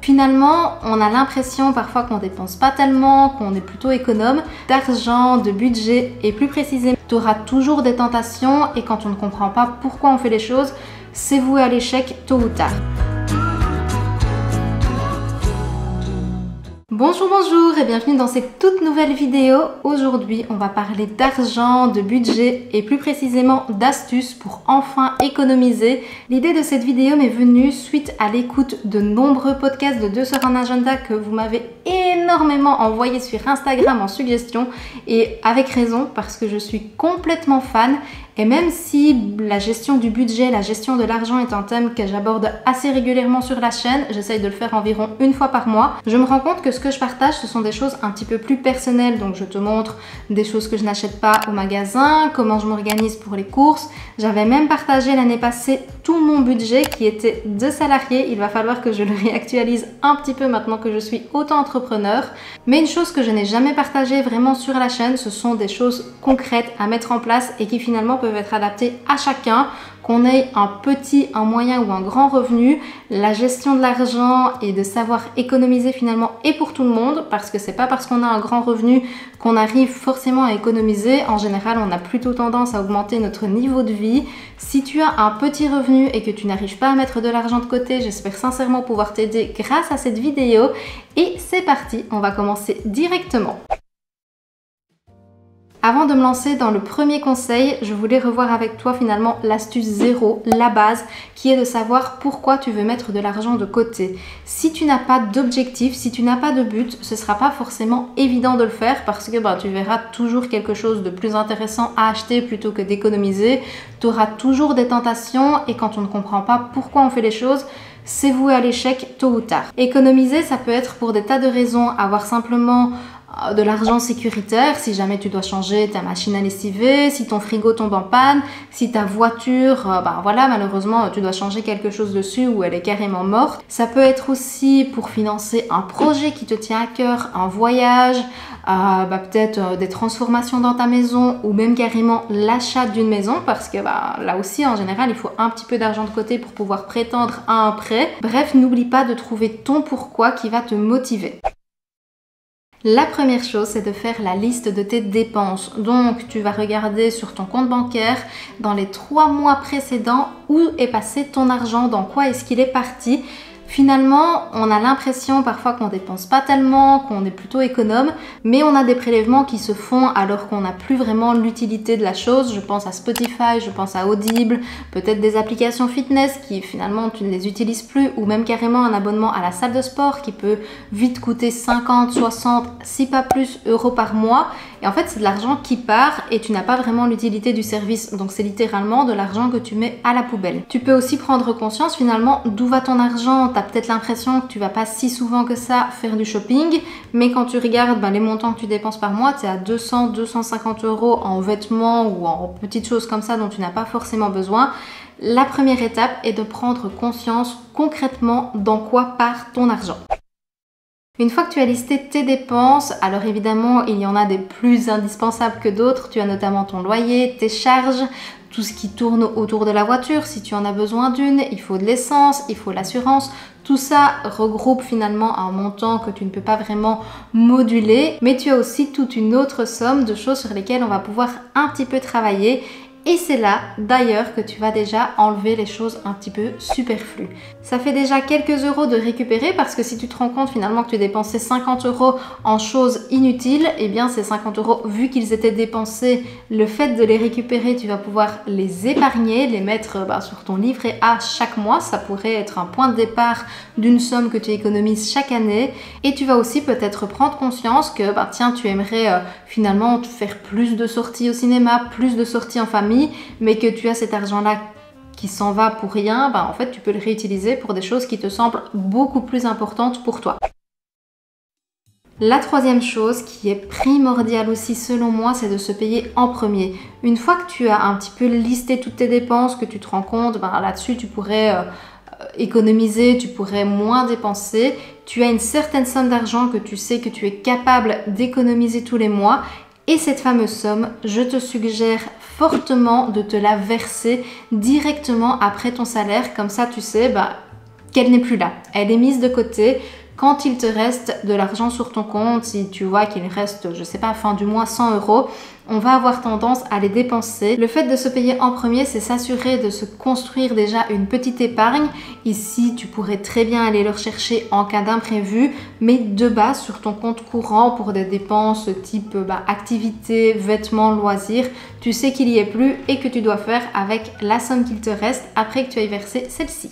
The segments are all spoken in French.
Finalement, on a l'impression parfois qu'on dépense pas tellement, qu'on est plutôt économe d'argent, de budget et plus précisément, tu auras toujours des tentations et quand on ne comprend pas pourquoi on fait les choses, c'est voué à l'échec tôt ou tard. Bonjour et bienvenue dans cette toute nouvelle vidéo. Aujourd'hui, on va parler d'argent, de budget et plus précisément d'astuces pour enfin économiser. L'idée de cette vidéo m'est venue suite à l'écoute de nombreux podcasts de 2 sœurs en agenda que vous m'avez énormément envoyé sur Instagram en suggestion et avec raison parce que je suis complètement fan. Et même si la gestion du budget, la gestion de l'argent est un thème que j'aborde assez régulièrement sur la chaîne, j'essaye de le faire environ une fois par mois, je me rends compte que ce que je partage, ce sont des choses un petit peu plus personnelles. Donc je te montre des choses que je n'achète pas au magasin, comment je m'organise pour les courses. J'avais même partagé l'année passée tout mon budget qui était de salarié. Il va falloir que je le réactualise un petit peu maintenant que je suis auto-entrepreneur. Mais une chose que je n'ai jamais partagée vraiment sur la chaîne, ce sont des choses concrètes à mettre en place et qui finalement peuvent être adaptées à chacun, qu'on ait un petit, un moyen ou un grand revenu. La gestion de l'argent et de savoir économiser finalement est pour tout le monde parce que c'est pas parce qu'on a un grand revenu qu'on arrive forcément à économiser. En général, on a plutôt tendance à augmenter notre niveau de vie. Si tu as un petit revenu et que tu n'arrives pas à mettre de l'argent de côté, j'espère sincèrement pouvoir t'aider grâce à cette vidéo. Et c'est parti, on va commencer directement. Avant de me lancer dans le premier conseil, je voulais revoir avec toi finalement l'astuce 0, la base, qui est de savoir pourquoi tu veux mettre de l'argent de côté. Si tu n'as pas d'objectif, si tu n'as pas de but, ce ne sera pas forcément évident de le faire parce que tu verras toujours quelque chose de plus intéressant à acheter plutôt que d'économiser. Tu auras toujours des tentations et quand on ne comprend pas pourquoi on fait les choses, c'est voué à l'échec tôt ou tard. Économiser, ça peut être pour des tas de raisons, avoir simplement de l'argent sécuritaire si jamais tu dois changer ta machine à lessiver, si ton frigo tombe en panne, si ta voiture, malheureusement tu dois changer quelque chose dessus ou elle est carrément morte. Ça peut être aussi pour financer un projet qui te tient à cœur, un voyage, peut-être des transformations dans ta maison ou même carrément l'achat d'une maison parce que là aussi en général il faut un petit peu d'argent de côté pour pouvoir prétendre à un prêt. Bref, n'oublie pas de trouver ton pourquoi qui va te motiver. La première chose, c'est de faire la liste de tes dépenses. Donc, tu vas regarder sur ton compte bancaire dans les 3 mois précédents où est passé ton argent, dans quoi est-ce qu'il est parti. Finalement, on a l'impression parfois qu'on dépense pas tellement, qu'on est plutôt économe, mais on a des prélèvements qui se font alors qu'on n'a plus vraiment l'utilité de la chose. Je pense à Spotify, je pense à Audible, peut-être des applications fitness qui finalement tu ne les utilises plus, ou même carrément un abonnement à la salle de sport qui peut vite coûter 50, 60, si pas plus euros par mois. Et en fait, c'est de l'argent qui part et tu n'as pas vraiment l'utilité du service. Donc c'est littéralement de l'argent que tu mets à la poubelle. Tu peux aussi prendre conscience finalement d'où va ton argent. Tu as peut-être l'impression que tu vas pas si souvent que ça faire du shopping, mais quand tu regardes les montants que tu dépenses par mois, tu es à 200, 250 euros en vêtements ou en petites choses comme ça dont tu n'as pas forcément besoin. La première étape est de prendre conscience concrètement dans quoi part ton argent. Une fois que tu as listé tes dépenses, alors évidemment il y en a des plus indispensables que d'autres, tu as notamment ton loyer, tes charges, tout ce qui tourne autour de la voiture, si tu en as besoin d'une, il faut de l'essence, il faut l'assurance, tout ça regroupe finalement un montant que tu ne peux pas vraiment moduler, mais tu as aussi toute une autre somme de choses sur lesquelles on va pouvoir un petit peu travailler. Et c'est là d'ailleurs que tu vas déjà enlever les choses un petit peu superflues. Ça fait déjà quelques euros de récupérer parce que si tu te rends compte finalement que tu dépensais 50 euros en choses inutiles, eh bien ces 50 euros, vu qu'ils étaient dépensés, le fait de les récupérer, tu vas pouvoir les épargner, les mettre sur ton livret A chaque mois. Ça pourrait être un point de départ d'une somme que tu économises chaque année. Et tu vas aussi peut-être prendre conscience que tiens, tu aimerais finalement faire plus de sorties au cinéma, plus de sorties en famille, mais que tu as cet argent-là qui s'en va pour rien, en fait tu peux le réutiliser pour des choses qui te semblent beaucoup plus importantes pour toi. La troisième chose qui est primordiale aussi selon moi, c'est de se payer en premier. Une fois que tu as un petit peu listé toutes tes dépenses, que tu te rends compte, là-dessus tu pourrais économiser, tu pourrais moins dépenser, tu as une certaine somme d'argent que tu sais que tu es capable d'économiser tous les mois. Et cette fameuse somme, je te suggère fortement de te la verser directement après ton salaire. Comme ça, tu sais, qu'elle n'est plus là. Elle est mise de côté. Quand il te reste de l'argent sur ton compte, si tu vois qu'il reste, je sais pas, fin du mois 100 €, on va avoir tendance à les dépenser. Le fait de se payer en premier, c'est s'assurer de se construire déjà une petite épargne. Ici, tu pourrais très bien aller le rechercher en cas d'imprévu, mais de base sur ton compte courant pour des dépenses type activités, vêtements, loisirs, tu sais qu'il y est plus et que tu dois faire avec la somme qu'il te reste après que tu aies versé celle-ci.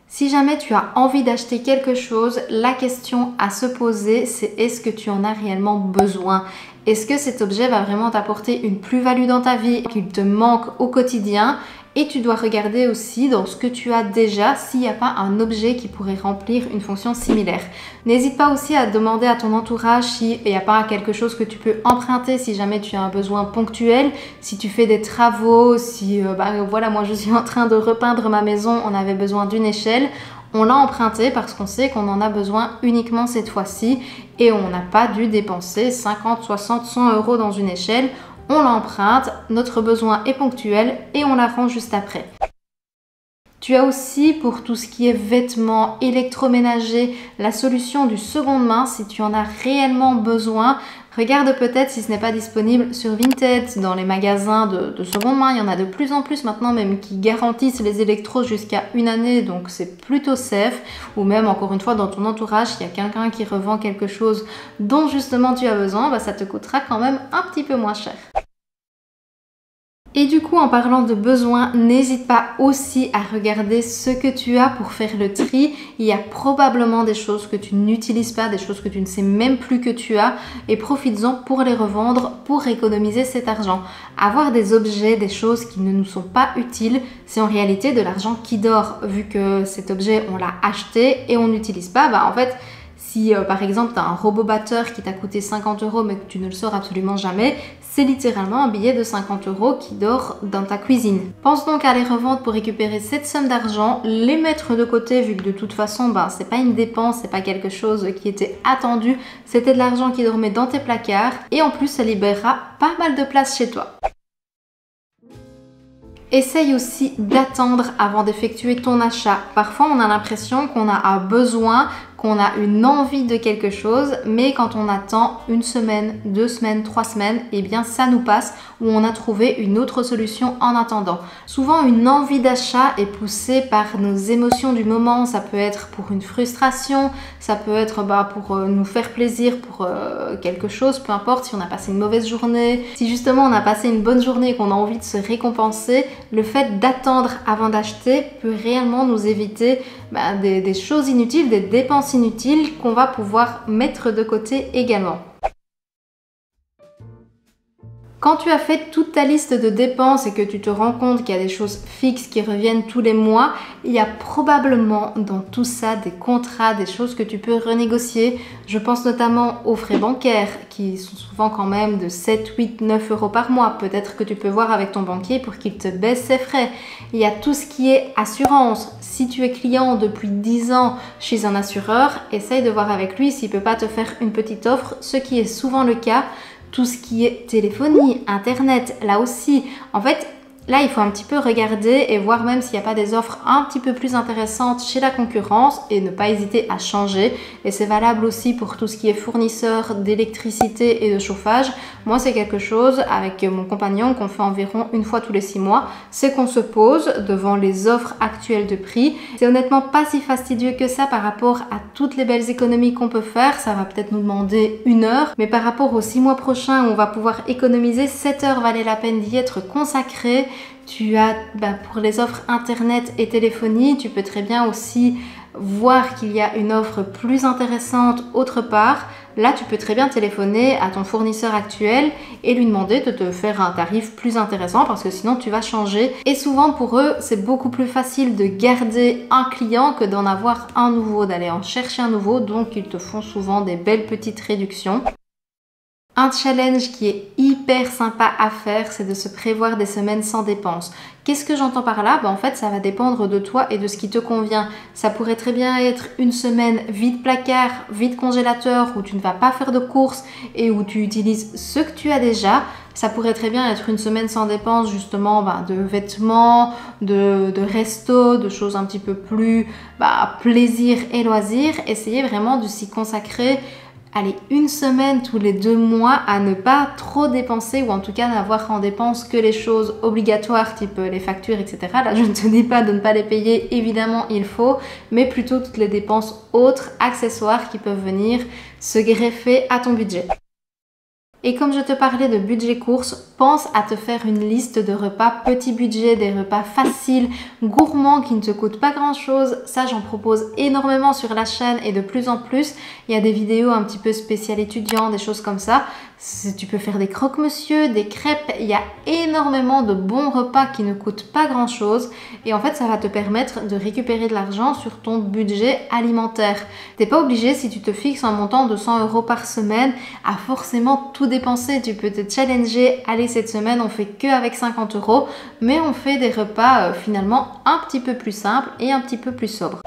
Si jamais tu as envie d'acheter quelque chose, la question à se poser, c'est est-ce que tu en as réellement besoin? Est-ce que cet objet va vraiment t'apporter une plus-value dans ta vie, qu'il te manque au quotidien? Et tu dois regarder aussi dans ce que tu as déjà s'il n'y a pas un objet qui pourrait remplir une fonction similaire. N'hésite pas aussi à demander à ton entourage s'il n'y a pas quelque chose que tu peux emprunter si jamais tu as un besoin ponctuel, si tu fais des travaux, si voilà, moi je suis en train de repeindre ma maison, on avait besoin d'une échelle. On l'a emprunté parce qu'on sait qu'on en a besoin uniquement cette fois-ci et on n'a pas dû dépenser 50, 60, 100 € dans une échelle. On l'emprunte, notre besoin est ponctuel et on la rend juste après. Tu as aussi pour tout ce qui est vêtements, électroménager, la solution du seconde main si tu en as réellement besoin. Regarde peut-être si ce n'est pas disponible sur Vinted, dans les magasins de seconde main. Il y en a de plus en plus maintenant même qui garantissent les électros jusqu'à 1 année, donc c'est plutôt safe. Ou même encore une fois dans ton entourage, s'il y a quelqu'un qui revend quelque chose dont justement tu as besoin, ça te coûtera quand même un petit peu moins cher. Et du coup, en parlant de besoins, n'hésite pas aussi à regarder ce que tu as pour faire le tri. Il y a probablement des choses que tu n'utilises pas, des choses que tu ne sais même plus que tu as et profites-en pour les revendre pour économiser cet argent. Avoir des objets, des choses qui ne nous sont pas utiles, c'est en réalité de l'argent qui dort. Vu que cet objet, on l'a acheté et on n'utilise pas, en fait, si par exemple tu as un robot batteur qui t'a coûté 50 € mais que tu ne le sors absolument jamais, c'est littéralement un billet de 50 € qui dort dans ta cuisine. Pense donc à les revendre pour récupérer cette somme d'argent, les mettre de côté vu que de toute façon c'est pas une dépense, c'est pas quelque chose qui était attendu, c'était de l'argent qui dormait dans tes placards et en plus ça libérera pas mal de place chez toi. Essaye aussi d'attendre avant d'effectuer ton achat. Parfois, on a l'impression qu'on a besoin, qu'on a une envie de quelque chose, mais quand on attend 1 semaine, 2 semaines, 3 semaines, eh bien ça nous passe ou on a trouvé une autre solution en attendant. Souvent, une envie d'achat est poussée par nos émotions du moment. Ça peut être pour une frustration, ça peut être pour nous faire plaisir, pour quelque chose, peu importe si on a passé une mauvaise journée. Si justement on a passé une bonne journée et qu'on a envie de se récompenser, le fait d'attendre avant d'acheter peut réellement nous éviter des choses inutiles, des dépenses inutiles qu'on va pouvoir mettre de côté également. Quand tu as fait toute ta liste de dépenses et que tu te rends compte qu'il y a des choses fixes qui reviennent tous les mois, il y a probablement dans tout ça des contrats, des choses que tu peux renégocier. Je pense notamment aux frais bancaires qui sont souvent quand même de 7, 8, 9 € par mois. Peut-être que tu peux voir avec ton banquier pour qu'il te baisse ses frais. Il y a tout ce qui est assurance. Si tu es client depuis 10 ans chez un assureur, essaye de voir avec lui s'il ne peut pas te faire une petite offre, ce qui est souvent le cas. Tout ce qui est téléphonie, internet, là aussi, en fait, là il faut un petit peu regarder et voir même s'il n'y a pas des offres un petit peu plus intéressantes chez la concurrence et ne pas hésiter à changer. Et c'est valable aussi pour tout ce qui est fournisseur d'électricité et de chauffage. Moi c'est quelque chose avec mon compagnon qu'on fait environ 1 fois tous les 6 mois, c'est qu'on se pose devant les offres actuelles de prix. C'est honnêtement pas si fastidieux que ça par rapport à toutes les belles économies qu'on peut faire. Ça va peut-être nous demander 1 heure, mais par rapport aux 6 mois prochains où on va pouvoir économiser, 7 heures valait la peine d'y être consacrée. Tu as pour les offres internet et téléphonie, tu peux très bien aussi voir qu'il y a une offre plus intéressante autre part. Là, tu peux très bien téléphoner à ton fournisseur actuel et lui demander de te faire un tarif plus intéressant parce que sinon tu vas changer. Et souvent pour eux, c'est beaucoup plus facile de garder un client que d'en avoir un nouveau, d'aller en chercher un nouveau. Donc ils te font souvent des belles petites réductions. Un challenge qui est hyper sympa à faire, c'est de se prévoir des semaines sans dépenses. Qu'est-ce que j'entends par là? En fait, ça va dépendre de toi et de ce qui te convient. Ça pourrait très bien être une semaine vide placard, vide congélateur, où tu ne vas pas faire de courses et où tu utilises ce que tu as déjà. Ça pourrait très bien être une semaine sans dépenses justement de vêtements, de resto, de choses un petit peu plus plaisir et loisirs. Essayez vraiment de s'y consacrer. Allez, une semaine tous les 2 mois à ne pas trop dépenser ou en tout cas n'avoir en dépense que les choses obligatoires type les factures, etc. Là, je ne te dis pas de ne pas les payer, évidemment il faut, mais plutôt toutes les dépenses autres, accessoires qui peuvent venir se greffer à ton budget. Et comme je te parlais de budget course, pense à te faire une liste de repas petit budget, des repas faciles, gourmands qui ne te coûtent pas grand chose. Ça, j'en propose énormément sur la chaîne et de plus en plus. Il y a des vidéos un petit peu spéciales étudiants, des choses comme ça. Tu peux faire des croque-monsieur, des crêpes. Il y a énormément de bons repas qui ne coûtent pas grand chose. Et en fait, ça va te permettre de récupérer de l'argent sur ton budget alimentaire. T'es pas obligé, si tu te fixes un montant de 100 € par semaine, à forcément tout dépenser. Tu peux te challenger. Allez, cette semaine, on fait que avec 50 €, mais on fait des repas finalement un petit peu plus simples et un petit peu plus sobres.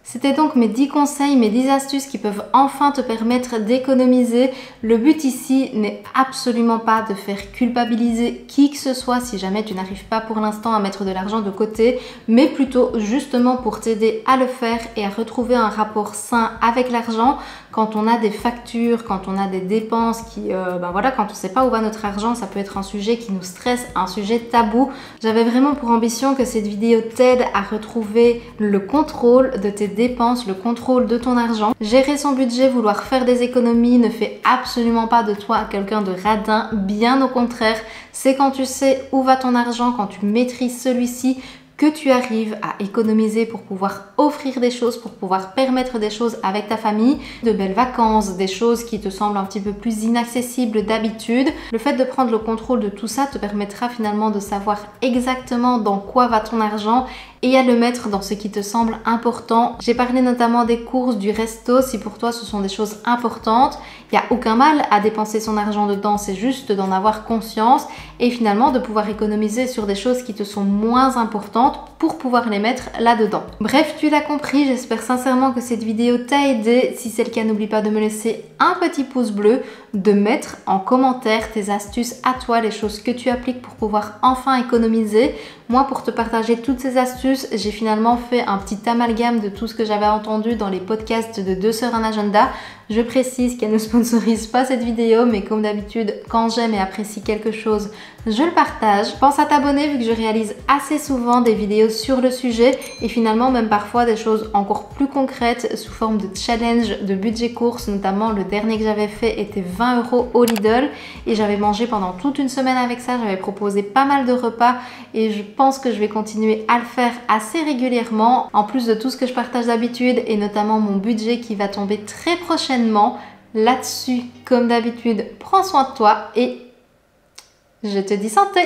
C'était donc mes 10 conseils, mes 10 astuces qui peuvent enfin te permettre d'économiser. Le but ici n'est absolument pas de faire culpabiliser qui que ce soit si jamais tu n'arrives pas pour l'instant à mettre de l'argent de côté, mais plutôt justement pour t'aider à le faire et à retrouver un rapport sain avec l'argent. Quand on a des factures, quand on a des dépenses quand on ne sait pas où va notre argent, ça peut être un sujet qui nous stresse, un sujet tabou. J'avais vraiment pour ambition que cette vidéo t'aide à retrouver le contrôle de tes dépenses, le contrôle de ton argent. Gérer son budget, vouloir faire des économies ne fait absolument pas de toi quelqu'un de radin, bien au contraire. C'est quand tu sais où va ton argent, quand tu maîtrises celui-ci, que tu arrives à économiser pour pouvoir offrir des choses, pour pouvoir permettre des choses avec ta famille, de belles vacances, des choses qui te semblent un petit peu plus inaccessibles d'habitude. Le fait de prendre le contrôle de tout ça te permettra finalement de savoir exactement dans quoi va ton argent et à le mettre dans ce qui te semble important. J'ai parlé notamment des courses, du resto. Si pour toi ce sont des choses importantes, il n'y a aucun mal à dépenser son argent dedans, c'est juste d'en avoir conscience et finalement de pouvoir économiser sur des choses qui te sont moins importantes pour pouvoir les mettre là-dedans. Bref, tu l'as compris, j'espère sincèrement que cette vidéo t'a aidé. Si c'est le cas, n'oublie pas de me laisser un petit pouce bleu, de mettre en commentaire tes astuces à toi, les choses que tu appliques pour pouvoir enfin économiser. Moi, pour te partager toutes ces astuces, j'ai finalement fait un petit amalgame de tout ce que j'avais entendu dans les podcasts de 2 sœurs un agenda. Je précise qu'elle ne sponsorise pas cette vidéo, mais comme d'habitude, quand j'aime et apprécie quelque chose, je le partage. Pense à t'abonner vu que je réalise assez souvent des vidéos sur le sujet et finalement même parfois des choses encore plus concrètes sous forme de challenge, de budget course. Notamment le dernier que j'avais fait était 20 € au Lidl et j'avais mangé pendant toute une semaine avec ça. J'avais proposé pas mal de repas et je pense que je vais continuer à le faire assez régulièrement. En plus de tout ce que je partage d'habitude et notamment mon budget qui va tomber très prochainement. Là-dessus, comme d'habitude, prends soin de toi et je te dis santé!